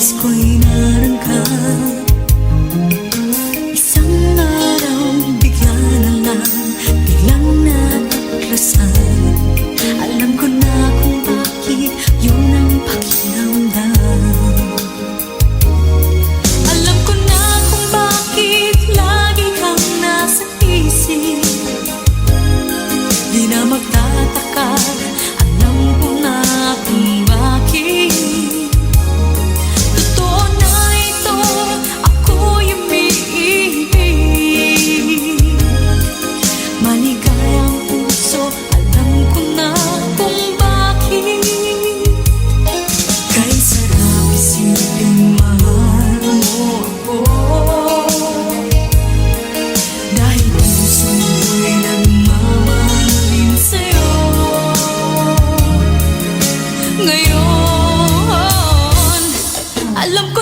nais ko'y narangka. Isang araw bigla na lang, biglang nataklasan. Alam ko na kung bakit yun ang pakiramdam. Alam ko na kung bakit lagi kang nasa isip. Di na magtataka, alam ko na kung bakit. Totoo na ito, ako'y umiibig. Maligayang puso, alam ko na kung bakit. Kay sarap isipin, mahal mo ako. Dahil puso ko'y nagmamahalin sa'yo. Ngayon, alam ko